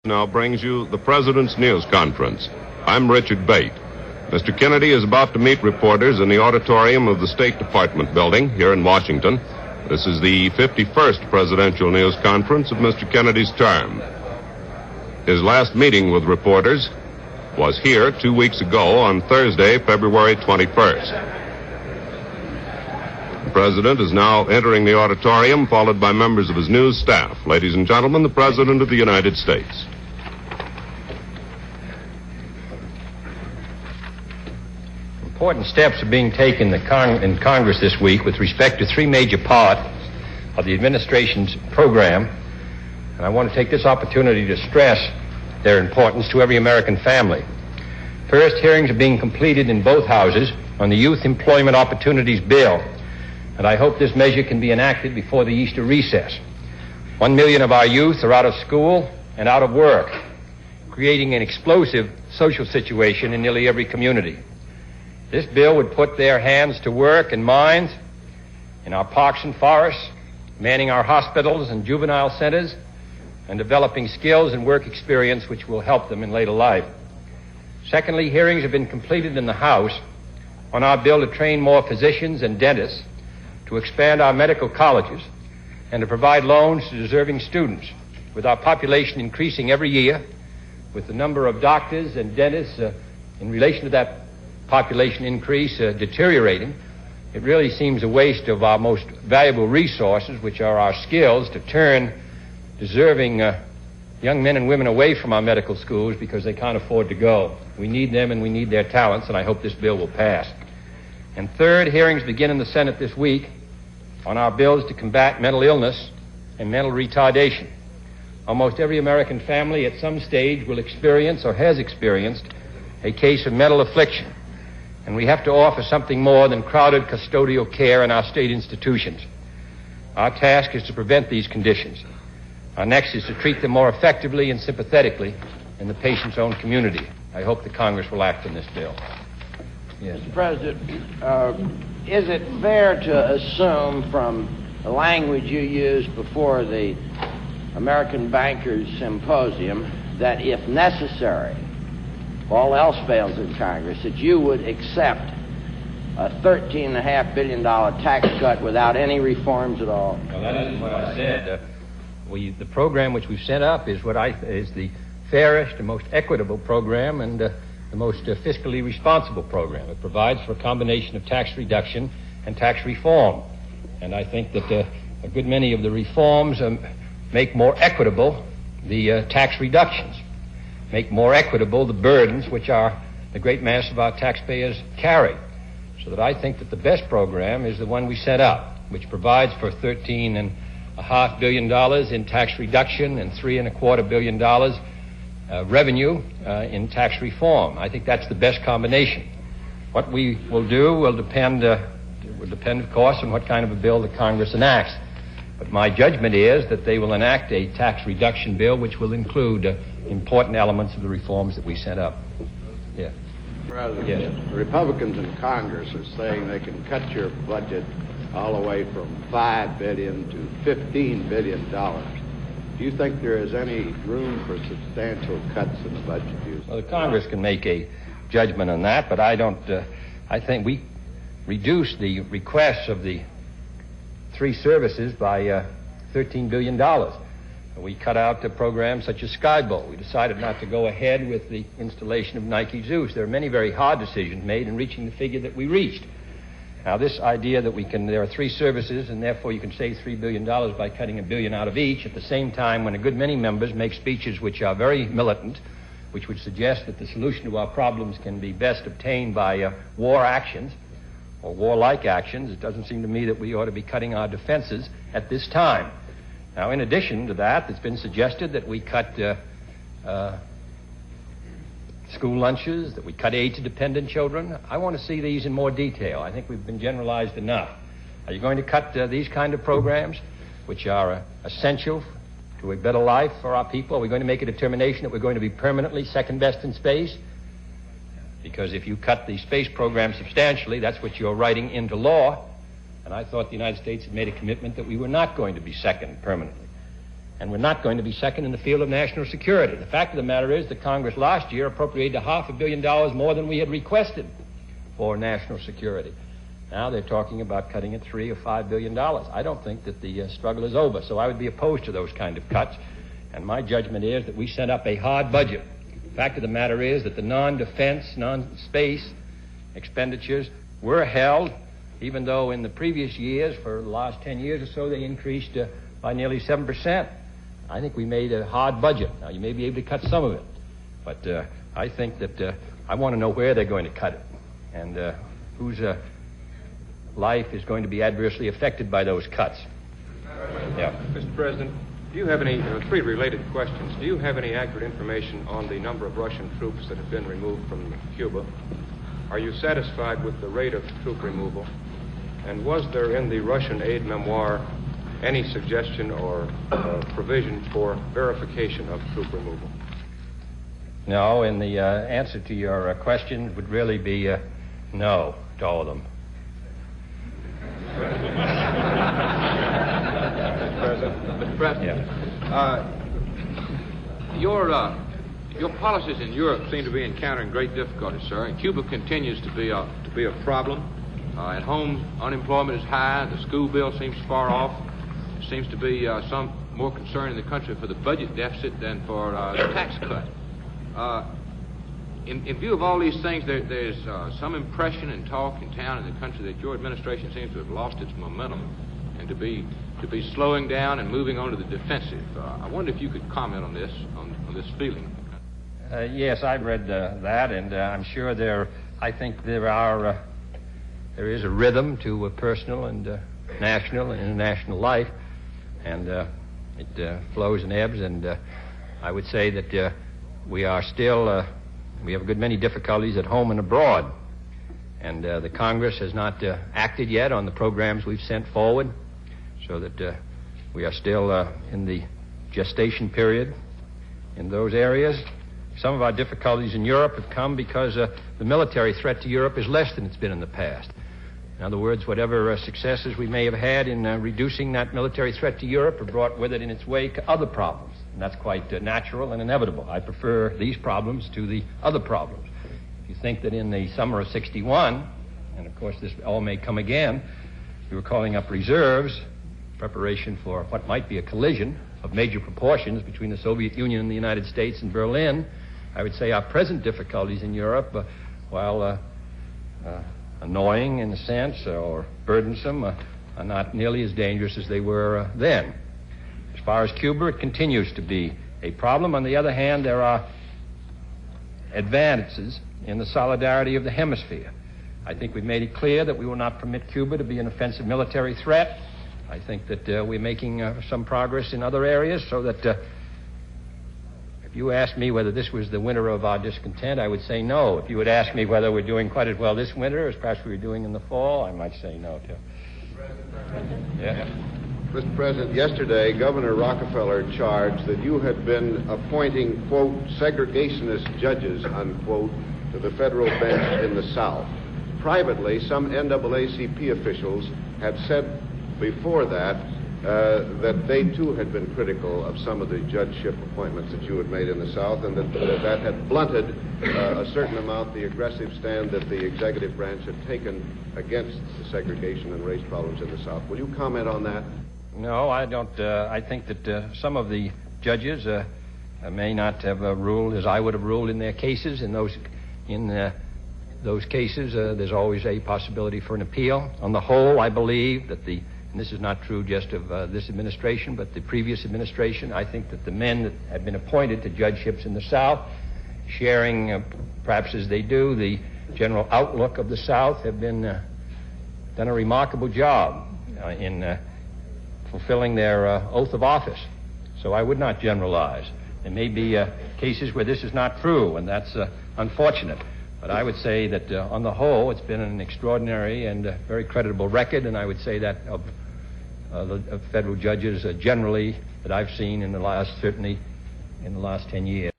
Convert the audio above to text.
Now brings you the President's News Conference. I'm Richard Bate. Mr. Kennedy is about to meet reporters in the auditorium of the State Department building here in Washington. This is the 51st Presidential News Conference of Mr. Kennedy's term. His last meeting with reporters was here 2 weeks ago on Thursday, February 21st. The President is now entering the auditorium, followed by members of his news staff. Ladies and gentlemen, the President of the United States. Important steps are being taken in Congress this week with respect to three major parts of the administration's program, and I want to take this opportunity to stress their importance to every American family. First, hearings are being completed in both houses on the Youth Employment Opportunities Bill, and I hope this measure can be enacted before the Easter recess. 1 million of our youth are out of school and out of work, creating an explosive social situation in nearly every community. This bill would put their hands to work and minds in our parks and forests, manning our hospitals and juvenile centers, and developing skills and work experience which will help them in later life. Secondly, hearings have been completed in the House on our bill to train more physicians and dentists, to expand our medical colleges, and to provide loans to deserving students. With our population increasing every year, with the number of doctors and dentists in relation to that population increase deteriorating, it really seems a waste of our most valuable resources, which are our skills, to turn deserving young men and women away from our medical schools because they can't afford to go. We need them and we need their talents, and I hope this bill will pass. And third, hearings begin in the Senate this week on our bills to combat mental illness and mental retardation. Almost every American family at some stage will experience or has experienced a case of mental affliction, and we have to offer something more than crowded custodial care in our state institutions. Our task is to prevent these conditions. Our next is to treat them more effectively and sympathetically in the patient's own community. I hope the Congress will act on this bill. Yes. Mr. President, is it fair to assume from the language you used before the American Bankers Symposium that if necessary, all else fails in Congress, that you would accept a $13.5 billion tax cut without any reforms at all? Well, that isn't what I said. The program which we've set up is is the fairest and most equitable program and the most fiscally responsible program. It provides for a combination of tax reduction and tax reform. And I think that a good many of the reforms make more equitable the tax reductions, make more equitable the burdens which the great mass of our taxpayers carry. So that I think that the best program is the one we set up, which provides for $13.5 billion in tax reduction and $3.25 billion revenue in tax reform. I think that's the best combination. What we will do will depend, of course, on what kind of a bill the Congress enacts. But my judgment is that they will enact a tax reduction bill which will include important elements of the reforms that we set up. Yeah. President, yes. Republicans in Congress are saying they can cut your budget all the way from $5 billion to $15 billion. Do you think there is any room for substantial cuts in the budget? Well, the Congress can make a judgment on that, but I don't. I think we reduced the requests of the three services by $13 billion. We cut out the programs such as Skyboat. We decided not to go ahead with the installation of Nike Zeus. There are many very hard decisions made in reaching the figure that we reached. Now, this idea that there are three services and therefore you can save $3 billion by cutting $1 billion out of each, at the same time when a good many members make speeches which are very militant, which would suggest that the solution to our problems can be best obtained by war actions or warlike actions, it doesn't seem to me that we ought to be cutting our defenses at this time. Now, in addition to that, it's been suggested that we cut school lunches, that we cut aid to dependent children. I want to see these in more detail. I think we've been generalized enough. Are you going to cut these kind of programs, which are essential to a better life for our people? Are we going to make a determination that we're going to be permanently second best in space? Because if you cut the space program substantially, that's what you're writing into law. And I thought the United States had made a commitment that we were not going to be second permanently. And we're not going to be second in the field of national security. The fact of the matter is that Congress last year appropriated $500 million more than we had requested for national security. Now they're talking about cutting it $3 or $5 billion. I don't think that the struggle is over, so I would be opposed to those kind of cuts. And my judgment is that we set up a hard budget. The fact of the matter is that the non-defense, non-space expenditures were held, even though in the previous years, for the last 10 years or so, they increased by nearly 7%. I think we made a hard budget. Now, you may be able to cut some of it, but I think that I want to know where they're going to cut it and whose life is going to be adversely affected by those cuts. Yeah. Mr. President, do you have any, three related questions. Do you have any accurate information on the number of Russian troops that have been removed from Cuba? Are you satisfied with the rate of troop removal? And was there in the Russian aid memoir any suggestion or provision for verification of troop removal? No, and the answer to your question would really be no to all of them. Mr. President, your policies in Europe seem to be encountering great difficulties, sir, and Cuba continues to be a problem. At home, unemployment is high. The school bill seems far off. There seems to be some more concern in the country for the budget deficit than for the tax cut. In view of all these things, there's some impression and talk in town and in the country that your administration seems to have lost its momentum and to be slowing down and moving on to the defensive. I wonder if you could comment on this feeling. Yes, I've read that, and I'm sure I think there is a rhythm to personal and national and international life, and it flows and ebbs, and I would say that we are still, we have a good many difficulties at home and abroad, and the Congress has not acted yet on the programs we've sent forward, so that we are still in the gestation period in those areas. Some of our difficulties in Europe have come because the military threat to Europe is less than it's been in the past. In other words, whatever successes we may have had in reducing that military threat to Europe have brought with it in its wake other problems. And that's quite natural and inevitable. I prefer these problems to the other problems. If you think that in the summer of '61, and of course this all may come again, we were calling up reserves, preparation for what might be a collision of major proportions between the Soviet Union and the United States and Berlin, I would say our present difficulties in Europe, while annoying in a sense or burdensome, are not nearly as dangerous as they were then. As far as Cuba, it continues to be a problem. On the other hand, there are advantages in the solidarity of the hemisphere. I think we've made it clear that we will not permit Cuba to be an offensive military threat. I think that we're making some progress in other areas, so that if you asked me whether this was the winter of our discontent, I would say no. If you would ask me whether we're doing quite as well this winter as perhaps we were doing in the fall, I might say no, too. Yeah. Mr. President, yesterday, Governor Rockefeller charged that you had been appointing, quote, segregationist judges, unquote, to the federal bench in the South. Privately, some NAACP officials had said before that that they too had been critical of some of the judgeship appointments that you had made in the South, and that had blunted a certain amount the aggressive stand that the executive branch had taken against the segregation and race problems in the South. Will you comment on that? No, I don't. I think that some of the judges may not have ruled as I would have ruled in their cases. In those cases, there's always a possibility for an appeal. On the whole, I believe that and this is not true just of this administration, but the previous administration, I think that the men that had been appointed to judgeships in the South, sharing, perhaps as they do, the general outlook of the South, have done a remarkable job in fulfilling their oath of office. So I would not generalize. There may be cases where this is not true, and that's unfortunate. But I would say that on the whole, it's been an extraordinary and very creditable record, and I would say that of federal judges generally that I've seen in the last, certainly in the last 10 years.